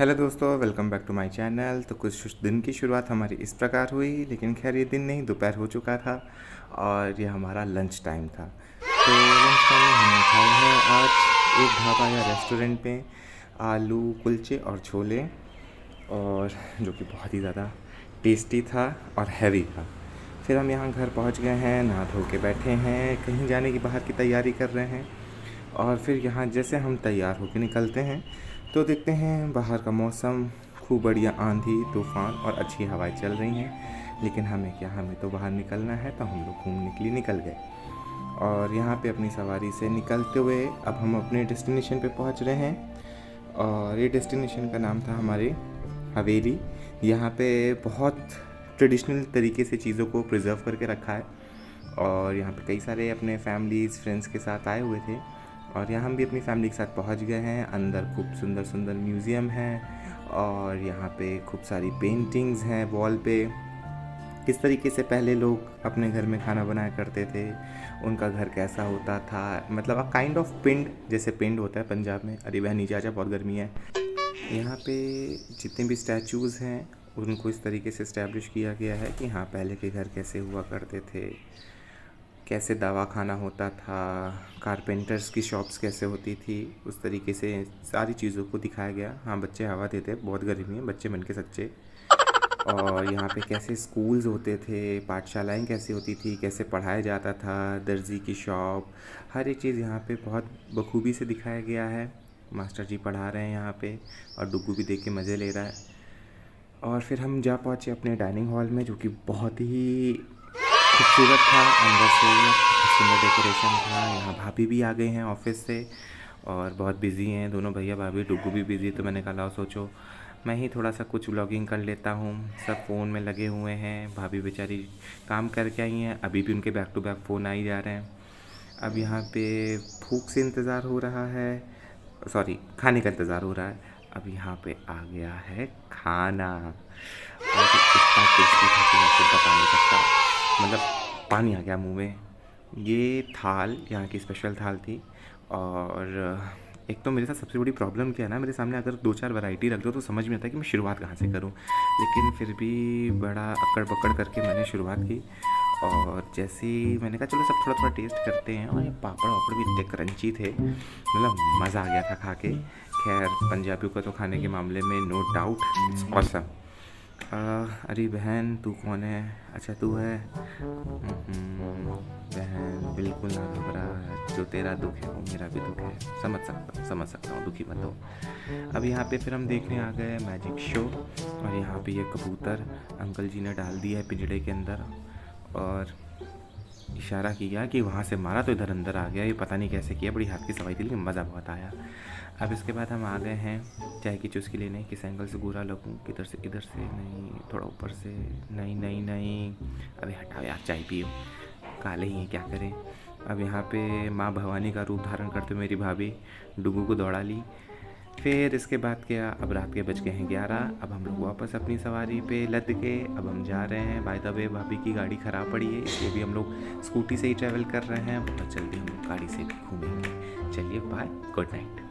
Hello दोस्तों, welcome back to my channel. तो कुछ दिन की शुरुआत हमारी इस प्रकार हुई, लेकिन खैर ये दिन नहीं, दोपहर हो चुका था और ये हमारा लंच टाइम था। तो लंच टाइम में हमने खाया है आज एक ढाबा या रेस्टोरेंट में आलू कुलचे और छोले, और जो कि बहुत ही ज़्यादा टेस्टी था और हैवी था। फिर हम यहाँ घर पहुँच गए हैं, नहा धो के बैठे हैं, कहीं जाने की बाहर की तैयारी कर रहे हैं। और फिर यहाँ जैसे हम तैयार होकर निकलते हैं तो देखते हैं बाहर का मौसम खूब बढ़िया, आंधी तूफ़ान और अच्छी हवाएं चल रही हैं। लेकिन हमें क्या, हमें तो बाहर निकलना है, तो हम लोग घूमने के लिए निकल गए। और यहाँ पे अपनी सवारी से निकलते हुए अब हम अपने डेस्टिनेशन पे पहुँच रहे हैं। और ये डेस्टिनेशन का नाम था हमारे हवेली। यहाँ पे बहुत ट्रेडिशनल तरीके से चीज़ों को प्रिजर्व करके रखा है। और यहाँ पे कई सारे अपने फैमिलीज़ फ्रेंड्स के साथ आए हुए थे, और यहाँ हम भी अपनी फैमिली के साथ पहुँच गए हैं। अंदर खूब सुंदर सुंदर म्यूज़ियम है, और यहाँ पे खूब सारी पेंटिंग्स हैं वॉल पे। किस तरीके से पहले लोग अपने घर में खाना बनाया करते थे, उनका घर कैसा होता था, मतलब अ काइंड ऑफ पिंड, जैसे पिंड होता है पंजाब में। अरे वह नीचे आजा, बहुत गर्मी है। यहाँ पे जितने भी स्टैचूज़ हैं उनको इस तरीके से इस्टेब्लिश किया गया है कि हाँ, पहले के घर कैसे हुआ करते थे, कैसे दवाखाना होता था, कारपेंटर्स की शॉप्स कैसे होती थी, उस तरीके से सारी चीज़ों को दिखाया गया। हाँ, बच्चे हवा देते, बहुत गर्मी है, बच्चे मन के सच्चे। और यहाँ पे कैसे स्कूल्स होते थे, पाठशालाएँ कैसी होती थी, कैसे पढ़ाया जाता था, दर्जी की शॉप, हर एक चीज़ यहाँ पे बहुत बखूबी से दिखाया गया है। मास्टर जी पढ़ा रहे हैं यहाँ पे, और डुग्गू भी देख के मज़े ले रहा है। और फिर हम जा पहुँचे अपने डाइनिंग हॉल में, जो कि बहुत ही खूबसूरत था। अंदर से सुंदर डेकोरेशन था। यहाँ भाभी भी आ गए हैं ऑफिस से और बहुत बिज़ी हैं दोनों भैया भाभी। डुग्गू भी बिज़ी, तो मैंने कहा लाओ सोचो मैं ही थोड़ा सा कुछ व्लॉगिंग कर लेता हूँ। सब फ़ोन में लगे हुए हैं, भाभी बेचारी काम करके आई हैं, अभी भी उनके बैक टू बैक फ़ोन आ ही जा रहे हैं। अब यहाँ पे भूख से इंतज़ार हो रहा है, सॉरी खाने का इंतज़ार हो रहा है। अब यहाँ पे आ गया है खाना, और जो इतना टेस्टी था कि मैं आपको बता नहीं सकता, मतलब पानी आ गया मुंह में। ये थाल यहाँ की स्पेशल थाल थी। और एक तो मेरे साथ सबसे बड़ी प्रॉब्लम क्या है ना, मेरे सामने अगर दो चार वैरायटी रख दो तो समझ में आता है कि मैं शुरुआत कहाँ से करूँ। लेकिन फिर भी बड़ा अक्कड़ बक्कड़ करके मैंने शुरुआत की। और जैसे ही मैंने कहा चलो सब थोड़ा थोड़ा टेस्ट करते हैं, और ये पापड़ वापड़ भी इतने क्रंची थे, मतलब मज़ा आ गया था खा के। खैर पंजाबियों का तो खाने के मामले में नो डाउट इट्स ऑसम। अरे बहन तू कौन है? अच्छा तू है। बहन बिल्कुल ना घबरा, जो तेरा दुख है वो मेरा भी दुख है। समझ सकता हूँ, दुखी मत हो। अब यहाँ पे फिर हम देखने आ गए मैजिक शो, और यहाँ पे ये कबूतर अंकल जी ने डाल दिया है पिंजड़े के अंदर, और इशारा किया कि वहाँ से मारा तो इधर अंदर आ गया। ये पता नहीं कैसे किया, बड़ी हाथ की सफाई थी, लेकिन मज़ा बहुत आया। अब इसके बाद हम आ गए हैं चाय की चुस्की लेने। किस एंगल से बुरा लगूं, किधर से, इधर से नहीं, थोड़ा ऊपर से, नहीं नहीं नहीं, अबे हटाओ यार, चाय पियो, काले ही हैं क्या करें। अब यहाँ पे माँ भवानी का रूप धारण करते हुए मेरी भाभी डुगू को दौड़ा ली। फिर इसके बाद क्या, अब रात के बज गए हैं 11। अब हम लोग वापस अपनी सवारी पे लद के अब हम जा रहे हैं। बाय द वे भाभी की गाड़ी ख़राब पड़ी है, इसलिए भी हम लोग स्कूटी से ही ट्रैवल कर रहे हैं। बहुत जल्दी हम लोग गाड़ी से भी घूमेंगे। चलिए बाय, गुड नाइट।